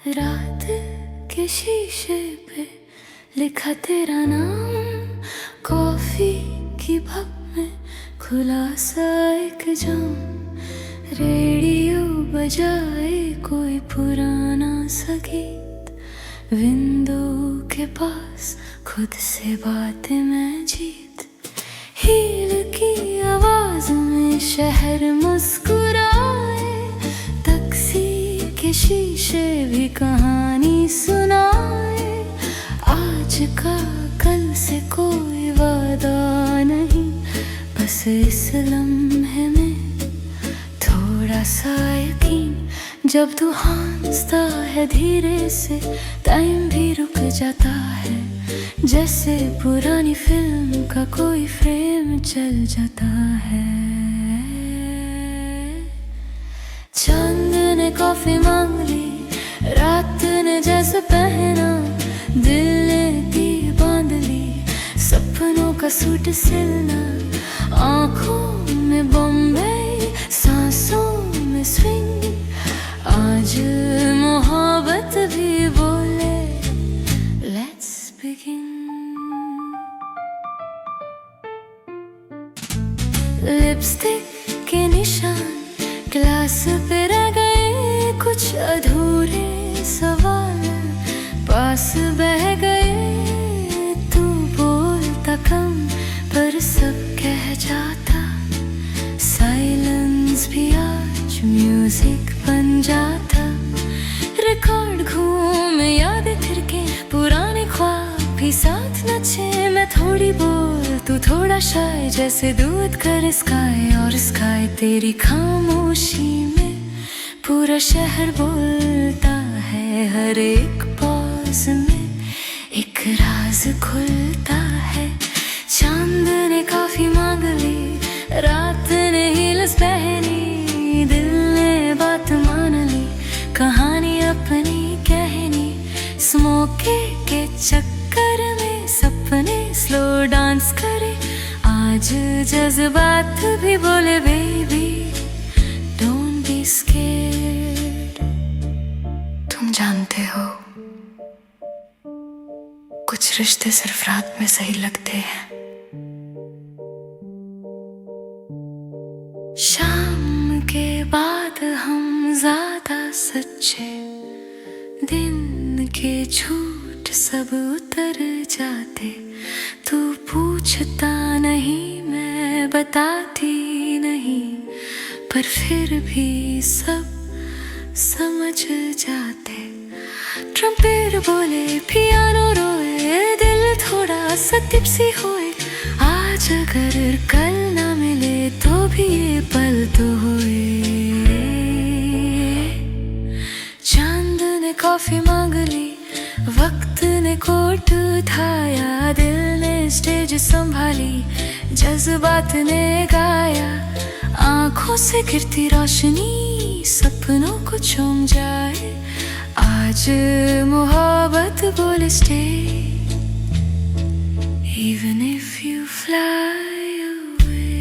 रात के शीशे पे लिखा तेरा नाम, कॉफी की भप में खुला सा एक जाम, रेडियो बजाए कोई पुराना सा गीत, विंडो के पास खुद से बातें मैं जीत, हील की आवाज में शहर मुस्कुराए, टैक्सी के शीशे भी कहानी सुनाए, आज का कल से कोई वादा नहीं, बस इस लम्हे में थोड़ा सा यकीन, जब तू हंसता है धीरे से टाइम भी रुक जाता है, जैसे पुरानी फिल्म का कोई फ्रेम चल जाता है। चांद ने कॉफी मांग ली, रात ने जैसे पहना, दिल ने दी बांध ली, सपनों का सूट सिलना, आंखों में बॉम्बे सांसों में स्विंग, आज मोहब्बत भी बोले लेट्स बिगिन। लिपस्टिक के निशान ग्लास पे रह गए, कुछ अधूरे सवाल पास बह गए, तू बोलता कम पर सब कह जाता, साइलेंस भी आज म्यूजिक बन जाता, रिकॉर्ड घूमे यादें फिर के पुराने ख्वाब भी साथ नचे, मैं थोड़ी बोल तू थोड़ा शाय, जैसे दूध कर स्काई और स्काई तेरी खामोशी में पूरा शहर बोलता है, हर एक पॉज में एक राज खुलता है। चांद ने काफी मांग ली, रात ने हील्स पहनी, दिल ने बात मान ली, कहानी अपनी कहनी, स्मोके के चक्कर में सपने स्लो डांस करे, आज जज्बात भी बोले बेबी डोंट बी स्केर्ड। तुम जानते हो कुछ रिश्ते सिर्फ रात में सही लगते हैं, शाम के बाद हम ज्यादा सच्चे, दिन के झूठ सब उतर जाते, तू पूछता नहीं मैं बताती नहीं, पर फिर भी सब समझ जाते, ट्रम्पेट बोले पियानो रोए, दिल थोड़ा सा टिप्सी होए, आज अगर कल ना मिले तो भी ये पल तो होए। चांद ने कॉफी मांग ली, वक्त ने कोट उठाया, दिल ने स्टेज संभाली, जज्बात ने गाया, आंखों से गिरती रोशनी सपनों को चूम जाए, आज मोहब्बत बोले stay even if you fly away।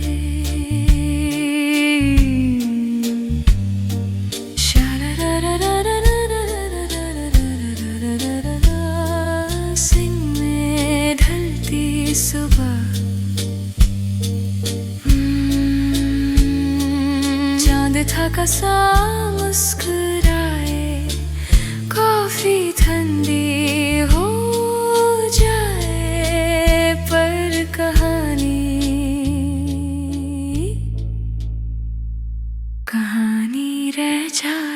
Singh में ढलती सुबह, चांद था कसा मुस्कुराए, कॉफी ठंडी हो जाए, पर कहानी रह जाए।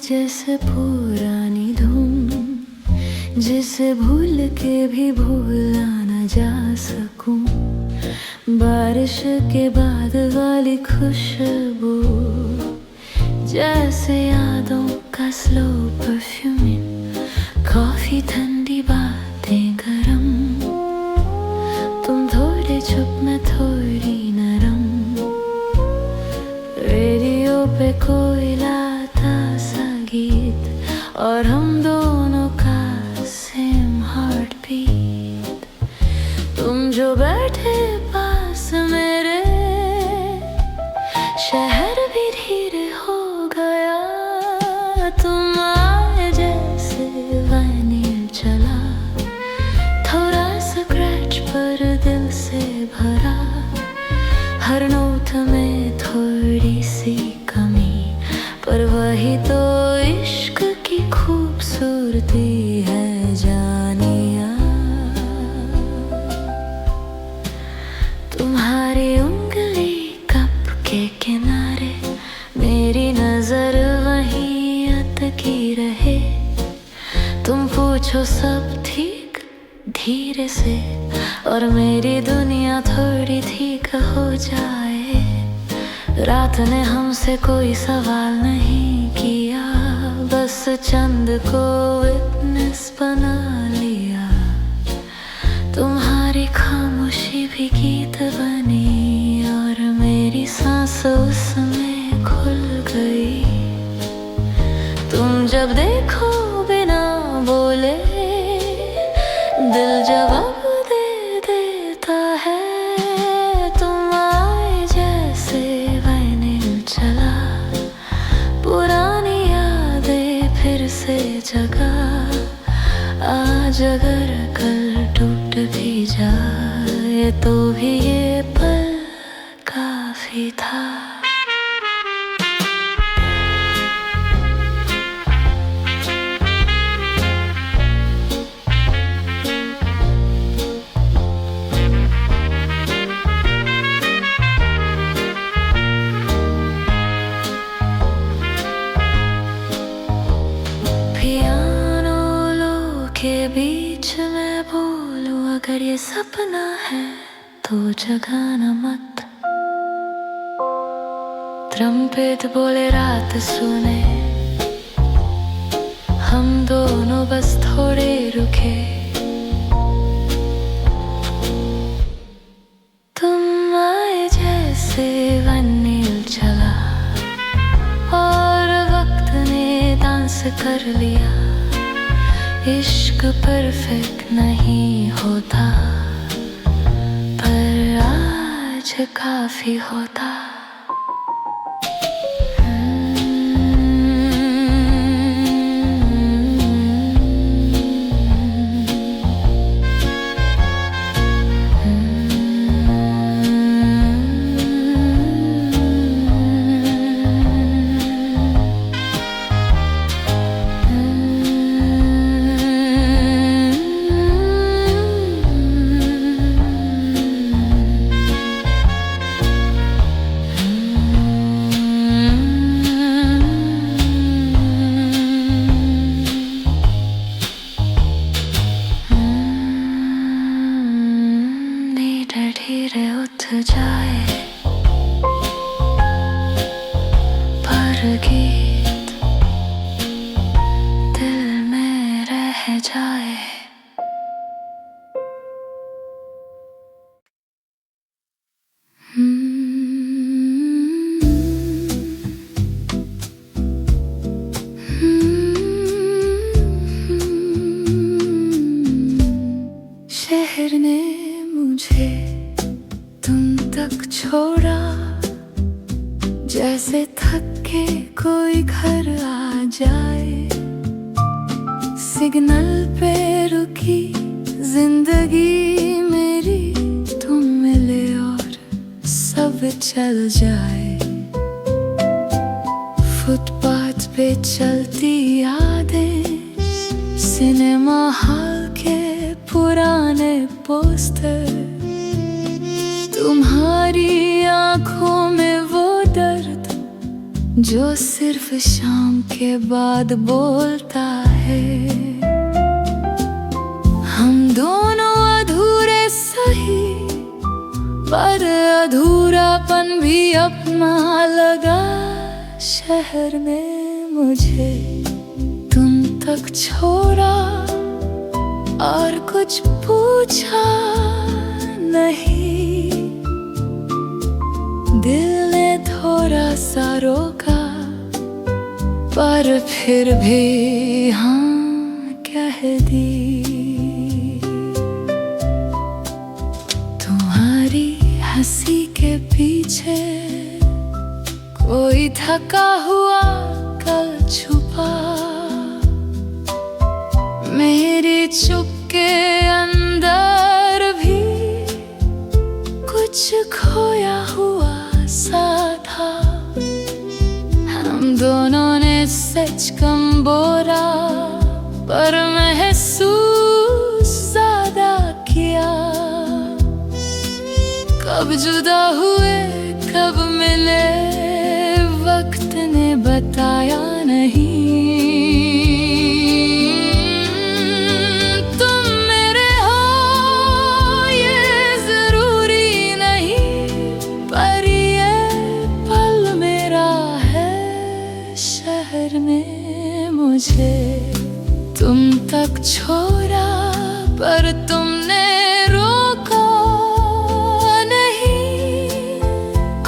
जैसे पुरानी धुन जिसे भूल के भी भूला न जा सकूं, बारिश के बाद वाली खुशबू, जैसे यादों का स्लो परफ्यूमिंग। कॉफी ठंडी, बातें गरम, तुम थोड़े चुप मैं थोड़ी नरम। रेडियो पे कोई लाता सा गीत, और हम दोनों का सेम हार्ट बीट। तुम जो बैठे पास मेरे, शहर भी धीरे हो गया। तुम आए जैसे वाइनिल चला, थोड़ा स्क्रैच पर दिल से भरा। हर नोट में थोड़ी सी कमी, पर वही तो इश्क की खूबसूरती है जानिया। तुम्हारी उंगली कप के किनारे, मेरी नजर वहीं अटकी रहे। तुम पूछो सब ठीक धीरे से, और मेरी दुनिया थोड़ी ठीक हो जाए। रात ने हमसे कोई सवाल नहीं किया, बस चंद को विटनेस बना लिया। तुम्हारी खामोशी भी गीत बनी, और मेरी सांस उसमें खुल गई। तुम जब देखो बिना बोले, दिल जवाब दे देता है। तुम आए जैसे वाइनिल चला, पुरानी यादें फिर से जगा। आज अगर कल टूट भी जाए, तो भी ये पल काफी था। के बीच में बोलूं, अगर ये सपना है तो जगाना मत। ट्रम्पेट बोले रात सुने, हम दोनों बस थोड़े रुके। तुम आए जैसे वाइनिल चला, और वक्त ने डांस कर लिया। इश्क परफेक्ट नहीं होता, पर आज काफी होता। धीरे उठ जाए, पर गीत दिल में रह जाए। शहर ने मुझे तुम तक छोड़ा, जैसे थक के कोई घर आ जाए। सिग्नल पे रुकी जिंदगी मेरी, तुम मिले और सब चल जाए। फुटपाथ पे चलती यादें, सिनेमा हॉल के पुराने पोस्टर। तुम्हारी आंखों में वो दर्द जो सिर्फ शाम के बाद बोलता है। हम दोनों अधूरे सही, पर अधूरापन भी अपना लगा। शहर ने मुझे तुम तक छोड़ा और कुछ पूछा नहीं। दिल ने थोड़ा सा रोका पर फिर भी हाँ कह दी। तुम्हारी हंसी के पीछे कोई थका हुआ कल छुपा। मेरी चुप के अंदर भी कुछ खोया हुआ सा था। हम दोनों ने सच कम बोला पर महसूस ज्यादा किया। कब जुदा हुए कब मिले वक्त ने बताया नहीं। तुम मेरे हो ये जरूरी नहीं पर ये पल मेरा है। शहर ने मुझे तुम तक छोड़ा पर तुमने रोका नहीं।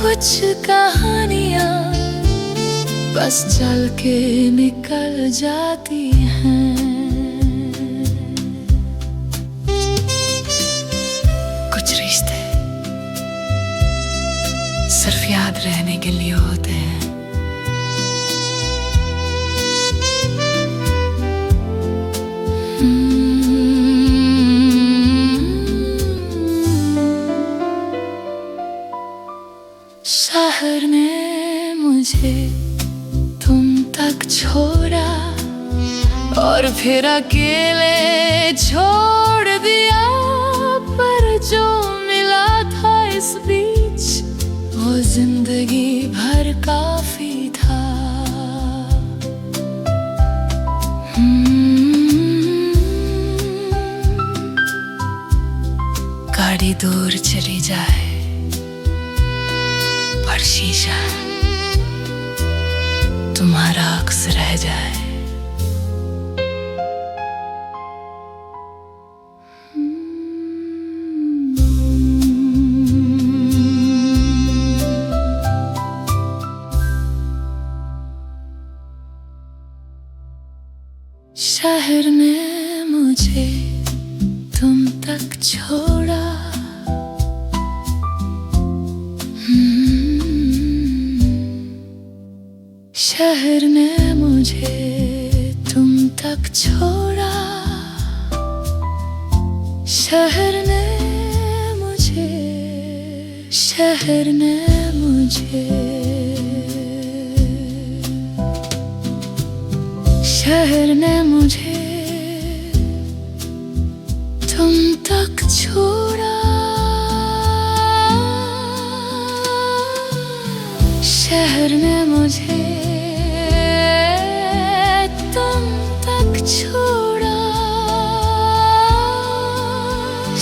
कुछ कहानियां बस चल के निकल जाती हैं। कुछ रिश्ते सिर्फ याद रहने के लिए होते हैं। शहर ने मुझे तुम तक छोड़ा और फिर अकेले छोड़ दिया। पर जो मिला था इस बीच वो जिंदगी भर काफी था। गाड़ी दूर चली जाए पर शीशा तुम्हारा अक्स रह जाए। शहर ने मुझे तुम तक छोड़ा। शहर ने मुझे तुम तक छोड़ा। शहर ने मुझे, शहर ने मुझे, शहर ने मुझे तुम तक छोड़ा। शहर ने मुझे तुम तक छोड़ा।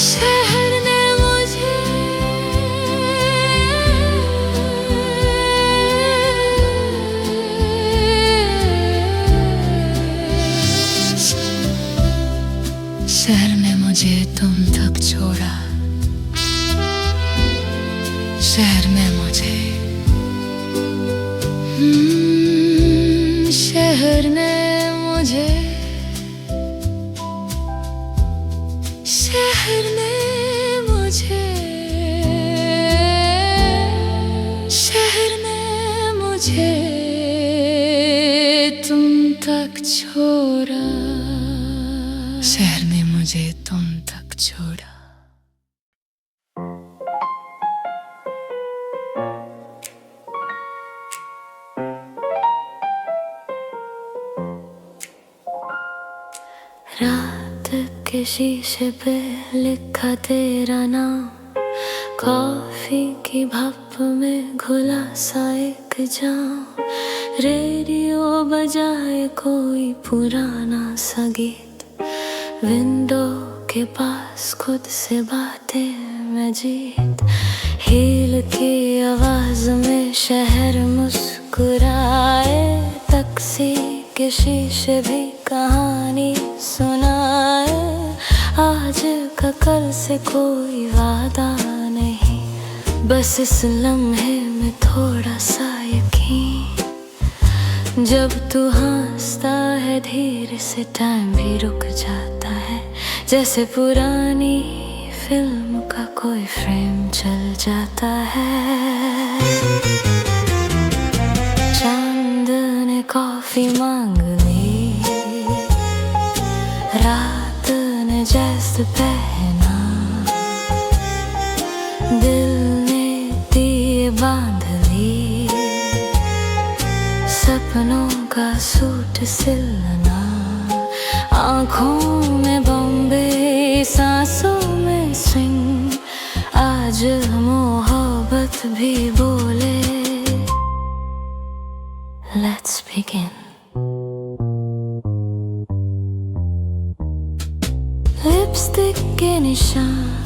शहर ने मुझे शहर ने मुझे तुम तक छोड़ा। शहर ने मुझे शहर ने मुझे, शहर ने मुझे, शहर ने मुझे तुम तक छोड़ा। शहर ने मुझे तुम तक छोड़ा। रात के शीशे पे लिखा तेरा नाम, कॉफी की भाप में घुला सा एक जाम। रेडियो बजाए कोई पुराना सा गीत, विंडो के पास खुद से बातें मैं जीत। हील की आवाज में शहर मुस्कुराए, टैक्सी के शीशे भी कहानी सुनाए। आज का कल से कोई वादा नहीं, बस इस लम्हे में थोड़ा सा यकीन। जब तू हंसता है धीरे से टाइम भी रुक जाता है, जैसे पुरानी फिल्म का कोई फ्रेम चल जाता है। चांद ने कॉफी मांग ली, रात ने जैसे पहना, दिल ने दिए बांध ली, सपनों का सूट सिलना। आँखों में बॉम्बे, सांसों में स्विंग, आज मोहब्बत भी बोले Let's begin। लिपस्टिक के निशान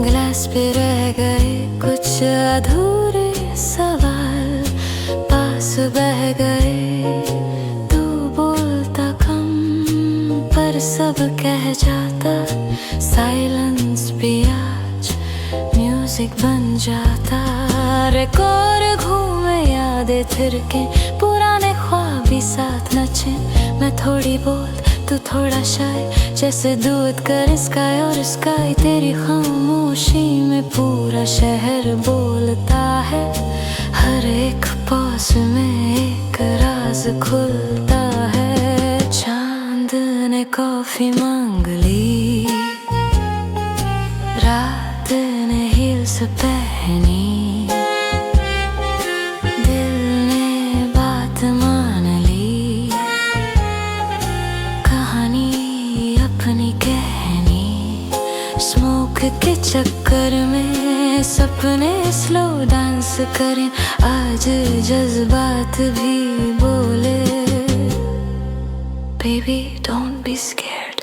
ग्लास पे रह गए, कुछ अधूरे सवाल पास बह गए। तू बोलता कम पर सब कह जाता, साइलेंस भी आज म्यूजिक बन जाता। रिकॉर्ड घूमे यादें थिरके, पुराने ख्वाब भी साथ नचे। मैं थोड़ी बोल तू थोड़ा शाय, जैसे दूध कर स्काई और स्काई। तेरी खामोशी में पूरा शहर बोलता है, हर एक पॉज में एक राज खुलता है। चांद ने कॉफी मांग ली, रात ने हील्स पहनी, दिल ने बात मान ली, कहानी अपनी कहनी। स्मोक के चक्कर में सपने स्लो डांस करें, आज जज्बात भी बोले Baby don't be scared।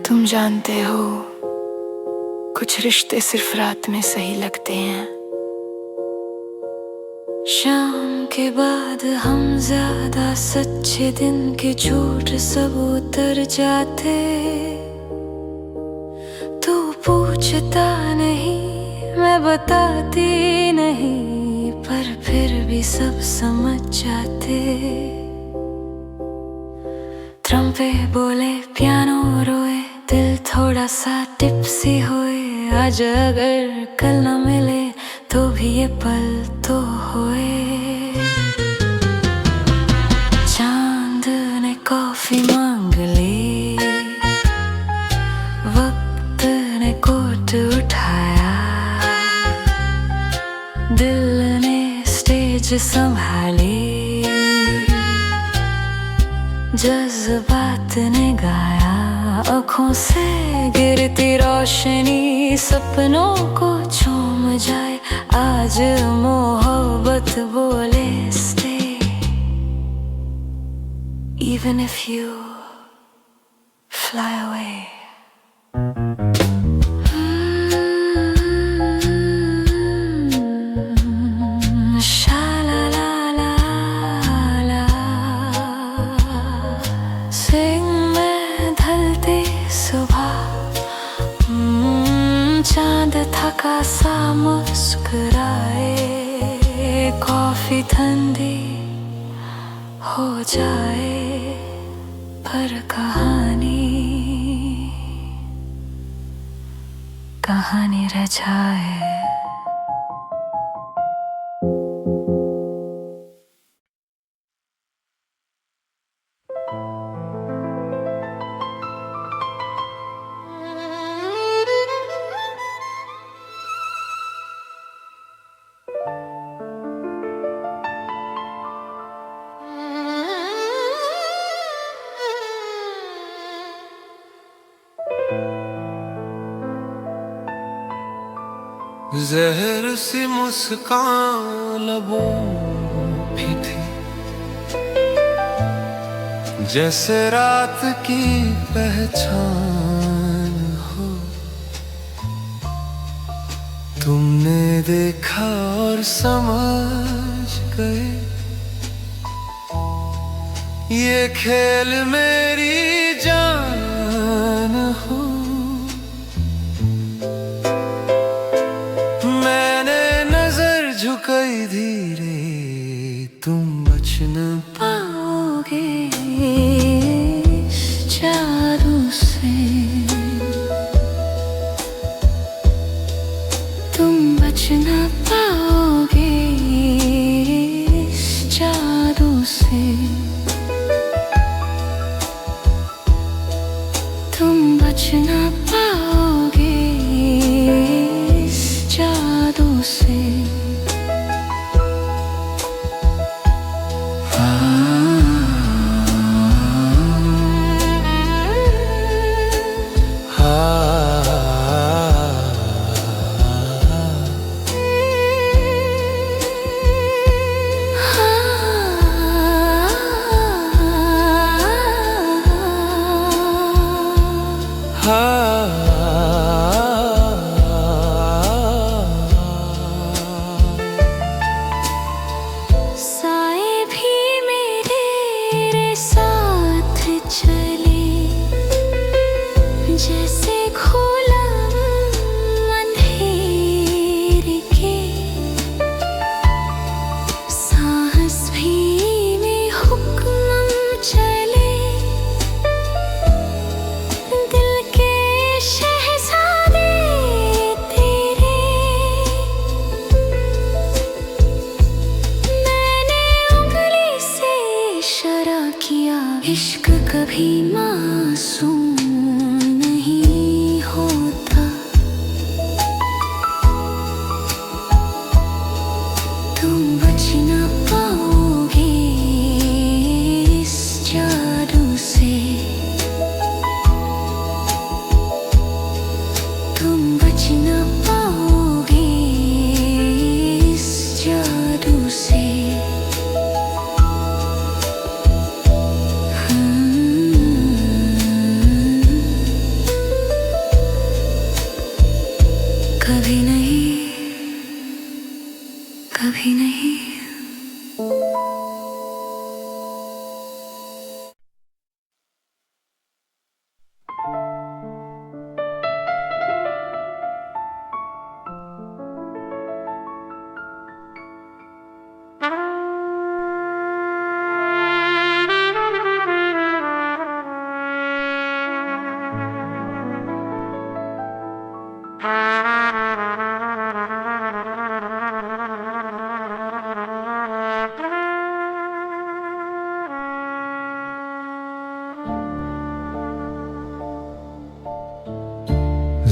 तुम जानते हो कुछ रिश्ते सिर्फ रात में सही लगते हैं। शाम के बाद हम ज्यादा सच्चे, दिन के झूठ सब उतर जाते। तू पूछता नहीं, मैं बताती नहीं, पर फिर भी सब समझ जाते। ट्रम्पे बोले, पियानो रोए, दिल थोड़ा सा टिप्सी होए। आज अगर कल न मिले तो भी ये पल तो होए। चांद ने कॉफी मांग ली, वक्त ने कोट उठाया, दिल ने स्टेज संभाली, जज्बात ने गाया। आँखों से गिरती रोशनी सपनों को चूम जाए, आज मोहब्बत बोले stay even if you fly away। चांद थका सा मुस्कुराए, कॉफी ठंडी हो जाए, पर कहानी रह जाए। जहर सी मुस्कान लबों भी थी, जैसे रात की पहचान। तुमने देखा और समझ गए ये खेल मेरी जान हो। मैंने नजर झुकाई धीरे, तुम बच न पाओगे इस जादू से, तुम बच न पाओगे इस जादू से, तुम बच न पाओगे इस जादू से। साए भी मेरे साथ चले, जैसे खुलम अंधेरे के, सांस भी में हुक्म चले, दिल के शहजादे तेरे। मैंने उंगली से इशारा किया, इश्क कभी मासूम नहीं होता, तुम बच न पाओगे इस जादू से, तुम बच न पाओगे इस जादू से। कभी नहीं, कभी नहीं।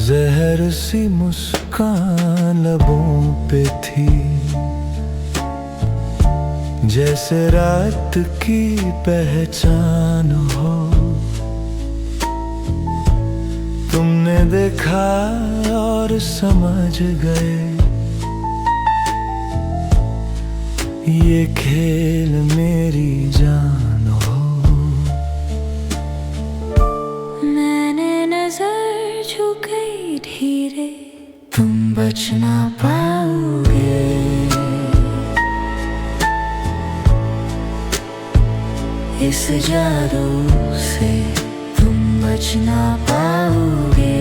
जहर सी मुस्कान लबों पे थी, जैसे रात की पहचान हो। तुमने देखा और समझ गए ये खेल मेरी जान हो। मैंने नजर झुकाई धीरे, तुम बच न पाओगे इस जादू से, तुम बच न पाओगे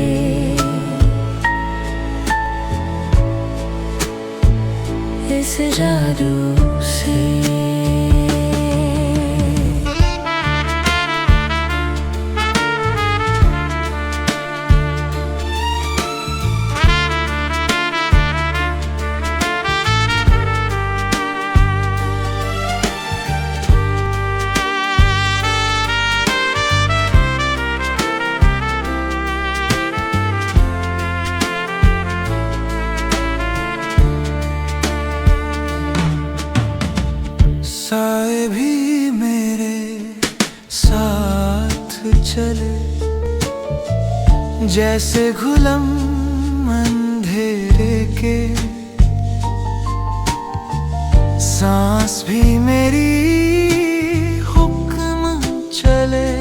इस जादू से। साए भी मेरे साथ चले, जैसे गुलाम अंधेरे के, सांस भी मेरी हुक्म चले,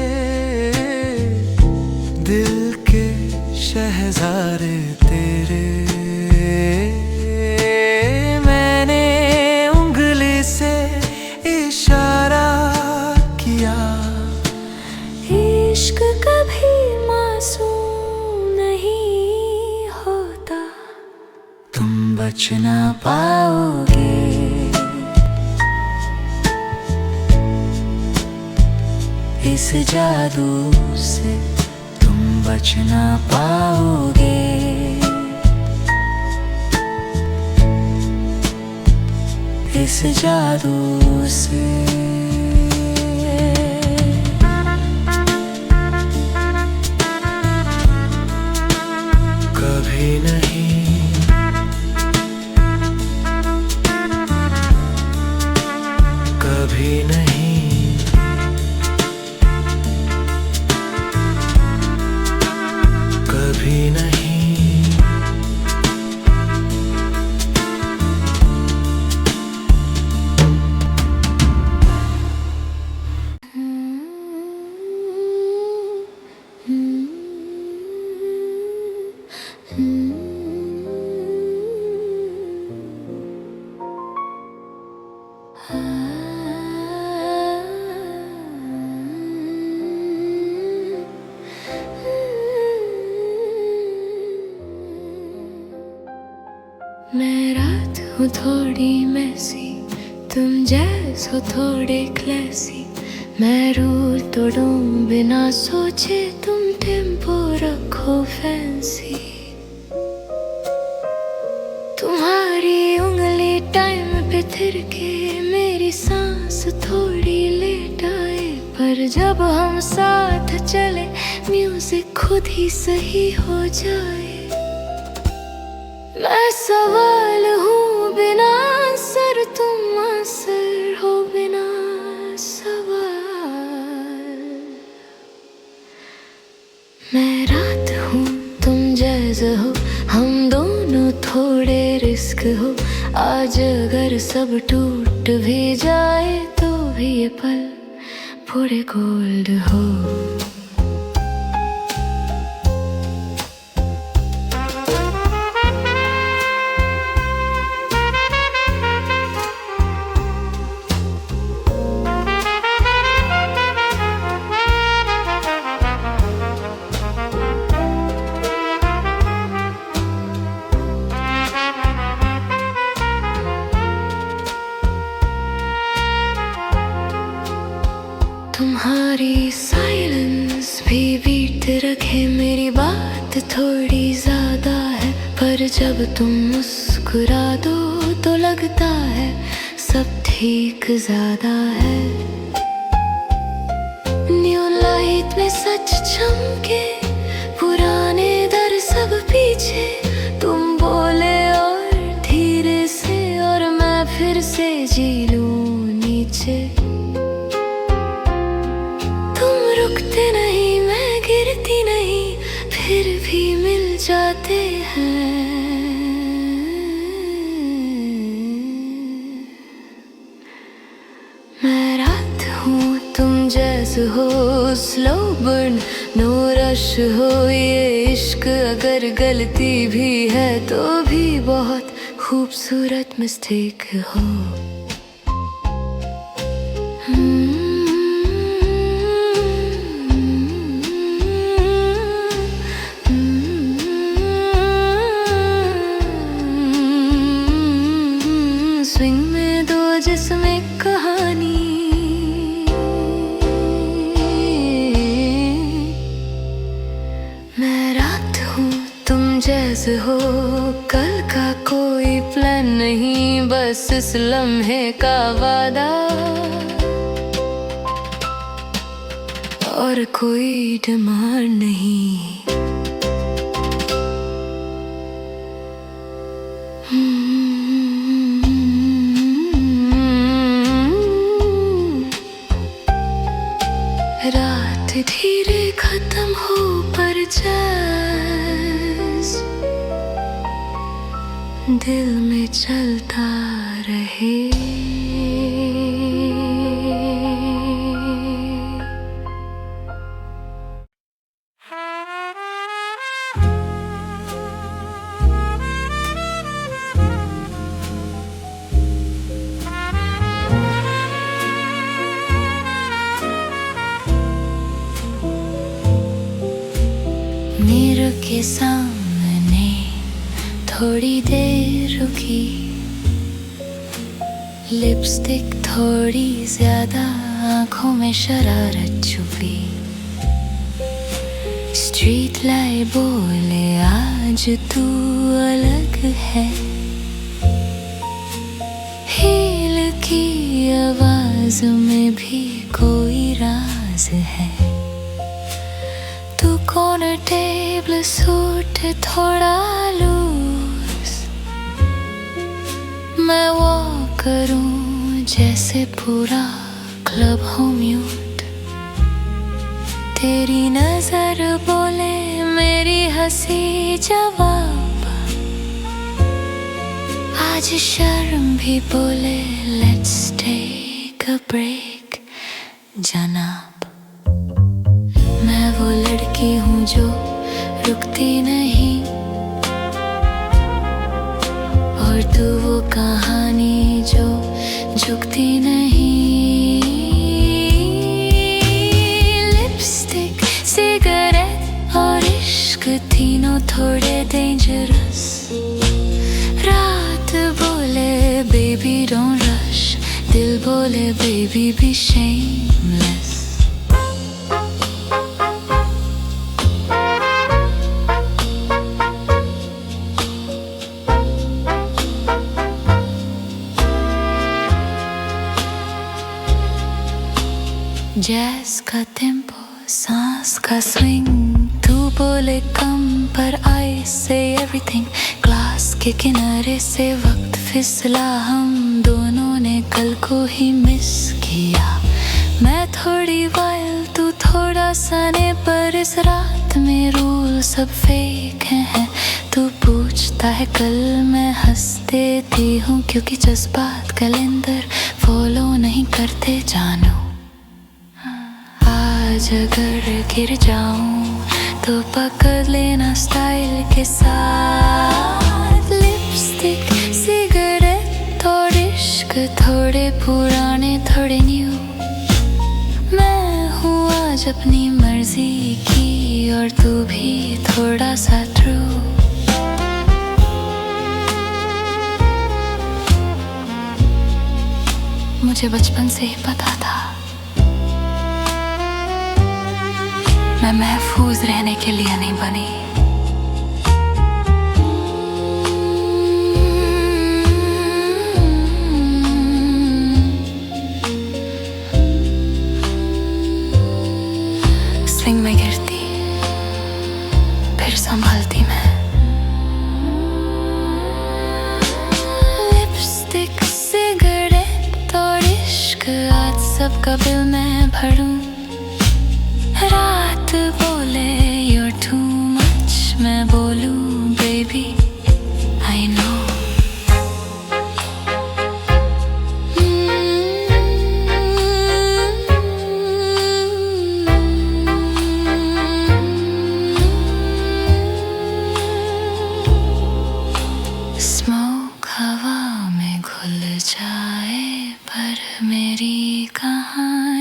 दिल के शहजादे इशारे तेरे, मैंने उंगली से इशारा किया। इश्क कभी मासूम नहीं होता, तुम बच ना पाओगे। इस जादू से तुम बच ना पाओगे। इस जादू से कभी नहीं, कभी नहीं, कभी नहीं। मैं रात हूँ थोड़ी मैसी, तुम जैस हो थोड़े क्लासी। मैं रूल तोड़ूं बिना सोचे, तुम टेम्पो रखो फैंसी। तुम्हारी उंगली टाइम पे थिरके, मेरी सांस थोड़ी लेट आए। पर जब हम साथ चले, म्यूजिक खुद ही सही हो जाए। मैं सवाल हूँ बिना आंसर, तुम आंसर हो बिना सवाल। मैं रात हूँ तुम जैज हो, हम दोनों थोड़े रिस्क हो। आज अगर सब टूट भी जाए, तो भी ये पल पूरे गोल्ड हो। तुम्हारी साइलेंस भी बीट रखे, मेरी बात थोड़ी ज्यादा है। पर जब तुम मुस्कुरा दो, तो लगता है सब ठीक ज्यादा है। न्यू लाइट में सच चमके, पुराने दर सब पीछे। तुम बोले और धीरे से, और मैं फिर से जी लूं नीचे। रुकते नहीं, मैं गिरती नहीं, फिर भी मिल जाते हैं। मैं रात हूँ तुम जैसे हो, स्लो बर्न नो रश हो। ये इश्क अगर गलती भी है, तो भी बहुत खूबसूरत मिस्टेक हो। स्विंग में दो जिसमें कहानी, मैं रात हूँ तुम जैसे हो। कल का कोई प्लान नहीं, बस इस लम्हे का वादा। और कोई डिमांड नहीं। रात धीरे खत्म हो, पर जैज़ दिल में चलता रहे। सामने थोड़ी देर रुकी, लिपस्टिक थोड़ी ज्यादा, आंखों में शरारत छुपी। स्ट्रीट लाइट बोले आज तू अलग है, हील की आवाज में भी कोई राज है। तू कॉर्नर टेबल सूट थोड़ा लूज, मैं वो करूं जैसे पूरा क्लब हो म्यूट। तेरी नजर बोले मेरी हंसी जवाब, आज शर्म भी बोले लेट्स टेक अ ब्रेक जनाब। मैं वो लड़की हूँ जो रुकती नहीं, और तू वो कहानी जो झुकती नहीं। लिपस्टिक, सिगरेट और इश्क तीनों थोड़े डेंजरस। रात बोले बेबी डोंट रश, दिल बोले बेबी बी शेमलेस। जैज़ का टेम्पो, सांस का स्विंग, तू बोले कम पर आई से एवरीथिंग। ग्लास के किनारे से वक्त फिसला, हम दोनों ने कल को ही मिस किया। मैं थोड़ी वाइल्ड, तू थोड़ा सने, पर इस रात में रूल सब फेक हैं। तू पूछता है कल, मैं हंस देती हूँ, क्योंकि जज्बात कैलेंडर फॉलो नहीं करते जानू। आज अगर गिर जाऊं तो पकड़ लेना स्टाइल के साथ। लिपस्टिक, सिगरेट और इश्क थोड़े पुराने थोड़े न्यू। मैं हूँ आज अपनी मर्जी की, और तू भी थोड़ा सा ट्रू। मुझे बचपन से ही पता था मैं महफूज रहने के लिए नहीं बनी। स्विंग में गिरती फिर संभलती मैं। लिपस्टिक, सिगरेट और इश्क, आज सबका बिल मैं भरूं। रात बोले you're too much, मैं बोलूं baby I know। स्मोक हवा में घुल जाए, पर मेरी कहानी